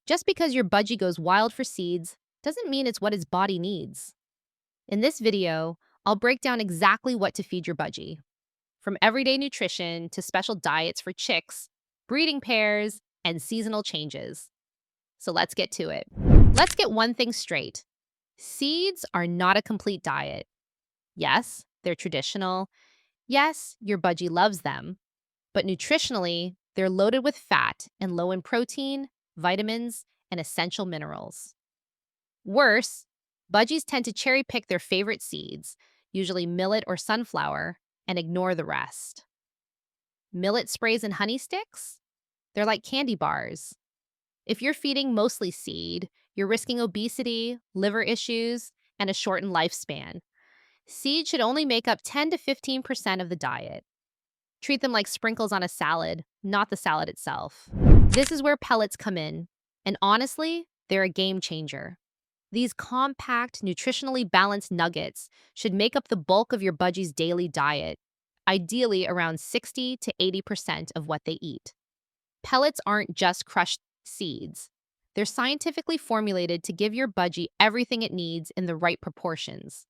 Just because your budgie goes wild for seeds doesn't mean it's what his body needs. In this video, I'll break down exactly what to feed your budgie, from everyday nutrition to special diets for chicks, breeding pairs, and seasonal changes. So let's get to it. Let's get one thing straight. Seeds are not a complete diet. Yes, they're traditional. Yes, your budgie loves them. But nutritionally, they're loaded with fat and low in protein, vitamins, and essential minerals. Worse, budgies tend to cherry pick their favorite seeds, usually millet or sunflower, and ignore the rest. Millet sprays and honey sticks? They're like candy bars. If you're feeding mostly seed, you're risking obesity, liver issues, and a shortened lifespan. Seed should only make up 10 to 15% of the diet. Treat them like sprinkles on a salad, not the salad itself. This is where pellets come in, and honestly, they're a game changer. These compact, nutritionally balanced nuggets should make up the bulk of your budgie's daily diet, ideally around 60 to 80% of what they eat. Pellets aren't just crushed seeds. They're scientifically formulated to give your budgie everything it needs in the right proportions.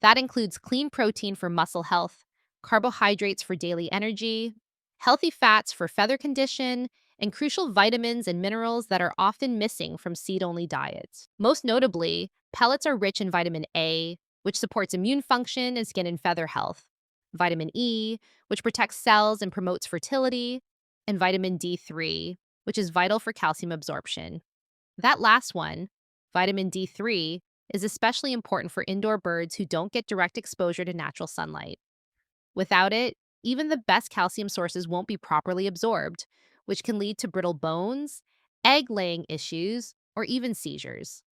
That includes clean protein for muscle health, carbohydrates for daily energy, healthy fats for feather condition, and crucial vitamins and minerals that are often missing from seed-only diets. Most notably, pellets are rich in vitamin A, which supports immune function and skin and feather health, vitamin E, which protects cells and promotes fertility, and vitamin D3, which is vital for calcium absorption. That last one, vitamin D3, is especially important for indoor birds who don't get direct exposure to natural sunlight. Without it, even the best calcium sources won't be properly absorbed, which can lead to brittle bones, egg-laying issues, or even seizures.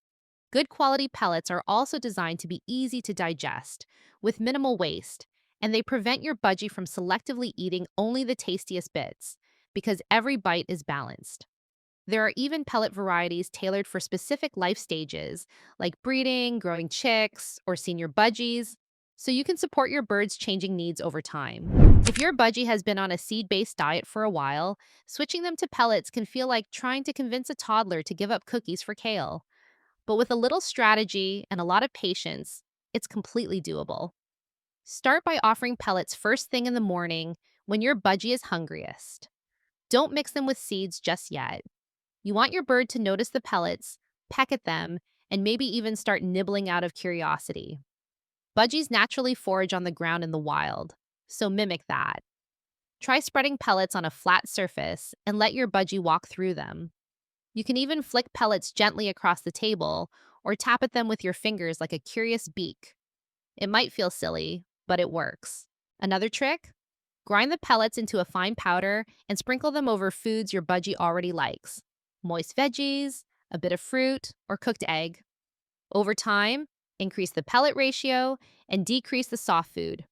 Good quality pellets are also designed to be easy to digest, with minimal waste, and they prevent your budgie from selectively eating only the tastiest bits, because every bite is balanced. There are even pellet varieties tailored for specific life stages, like breeding, growing chicks, or senior budgies, so you can support your bird's changing needs over time. If your budgie has been on a seed-based diet for a while, switching them to pellets can feel like trying to convince a toddler to give up cookies for kale. But with a little strategy and a lot of patience, it's completely doable. Start by offering pellets first thing in the morning when your budgie is hungriest. Don't mix them with seeds just yet. You want your bird to notice the pellets, peck at them, and maybe even start nibbling out of curiosity. Budgies naturally forage on the ground in the wild, so mimic that. Try spreading pellets on a flat surface and let your budgie walk through them. You can even flick pellets gently across the table or tap at them with your fingers like a curious beak. It might feel silly, but it works. Another trick? Grind the pellets into a fine powder and sprinkle them over foods your budgie already likes. Moist veggies, a bit of fruit, or cooked egg. Over time, increase the pellet ratio and decrease the soft food.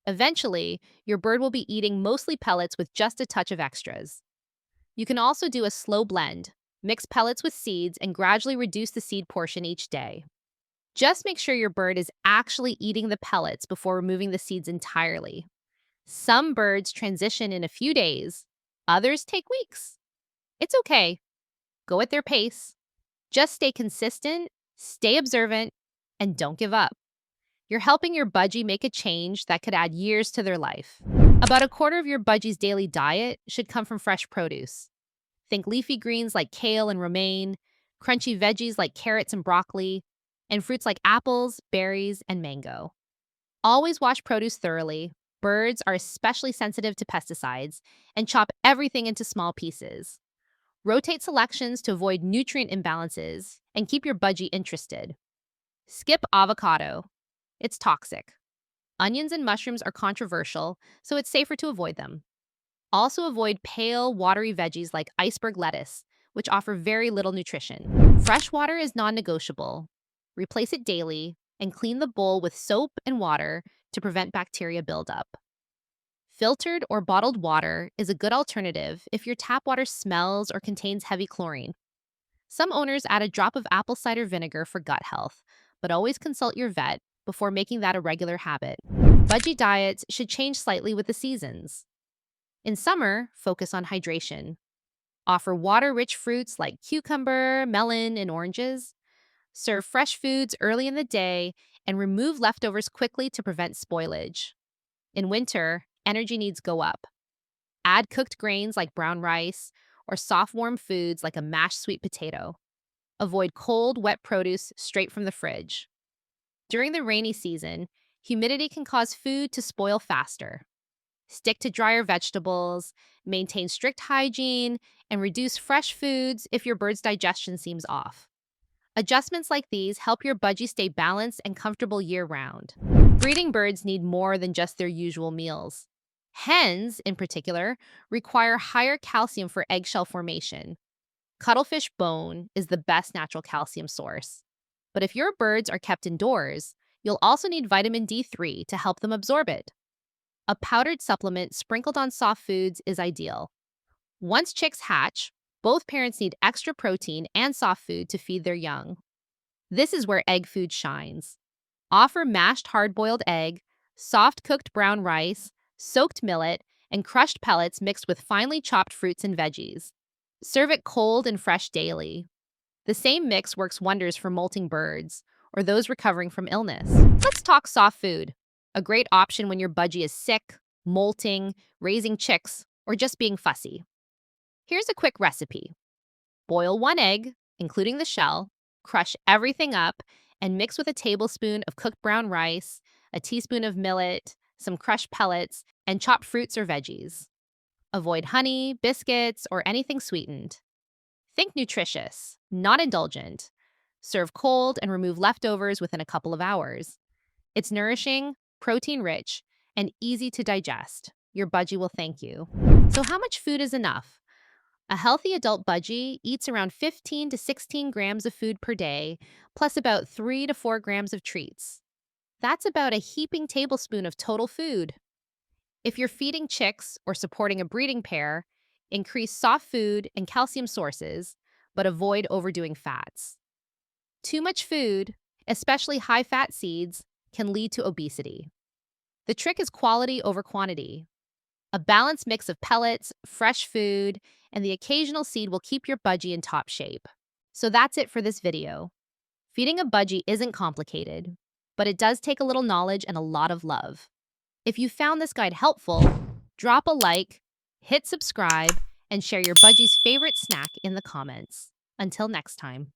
Eventually, your bird will be eating mostly pellets with just a touch of extras. You can also do a slow blend. Mix pellets with seeds and gradually reduce the seed portion each day. Just make sure your bird is actually eating the pellets before removing the seeds entirely. Some birds transition in a few days, others take weeks. It's okay. Go at their pace. Just stay consistent, stay observant, and don't give up. You're helping your budgie make a change that could add years to their life. About a quarter of your budgie's daily diet should come from fresh produce. Think leafy greens like kale and romaine, crunchy veggies like carrots and broccoli, and fruits like apples, berries, and mango. Always wash produce thoroughly. Birds are especially sensitive to pesticides, and chop everything into small pieces. Rotate selections to avoid nutrient imbalances and keep your budgie interested. Skip avocado. It's toxic. Onions and mushrooms are controversial, so it's safer to avoid them. Also avoid pale, watery veggies like iceberg lettuce, which offer very little nutrition. Fresh water is non-negotiable. Replace it daily and clean the bowl with soap and water to prevent bacteria buildup. Filtered or bottled water is a good alternative if your tap water smells or contains heavy chlorine. Some owners add a drop of apple cider vinegar for gut health, but always consult your vet before making that a regular habit. Budgie diets should change slightly with the seasons. In summer, focus on hydration. Offer water-rich fruits like cucumber, melon, and oranges. Serve fresh foods early in the day and remove leftovers quickly to prevent spoilage. In winter, energy needs go up. Add cooked grains like brown rice or soft warm foods like a mashed sweet potato. Avoid cold, wet produce straight from the fridge. During the rainy season, humidity can cause food to spoil faster. Stick to drier vegetables, maintain strict hygiene, and reduce fresh foods if your bird's digestion seems off. Adjustments like these help your budgie stay balanced and comfortable year-round. Breeding birds need more than just their usual meals. Hens, in particular, require higher calcium for eggshell formation. Cuttlefish bone is the best natural calcium source. But if your birds are kept indoors, you'll also need vitamin D3 to help them absorb it. A powdered supplement sprinkled on soft foods is ideal. Once chicks hatch, both parents need extra protein and soft food to feed their young. This is where egg food shines. Offer mashed hard-boiled egg, soft cooked brown rice, soaked millet, and crushed pellets mixed with finely chopped fruits and veggies. Serve it cold and fresh daily. The same mix works wonders for molting birds or those recovering from illness. Let's talk soft food. A great option when your budgie is sick, molting, raising chicks, or just being fussy. Here's a quick recipe. Boil 1 egg, including the shell, crush everything up, and mix with a tablespoon of cooked brown rice, a teaspoon of millet, some crushed pellets, and chopped fruits or veggies. Avoid honey, biscuits, or anything sweetened. Think nutritious, not indulgent. Serve cold and remove leftovers within a couple of hours. It's nourishing, protein-rich, and easy to digest. Your budgie will thank you. So how much food is enough? A healthy adult budgie eats around 15 to 16 grams of food per day, plus about 3 to 4 grams of treats. That's about a heaping tablespoon of total food. If you're feeding chicks or supporting a breeding pair, increase soft food and calcium sources, but avoid overdoing fats. Too much food, especially high-fat seeds, can lead to obesity. The trick is quality over quantity. A balanced mix of pellets, fresh food, and the occasional seed will keep your budgie in top shape. So that's it for this video. Feeding a budgie isn't complicated, but it does take a little knowledge and a lot of love. If you found this guide helpful, drop a like, hit subscribe, and share your budgie's favorite snack in the comments. Until next time.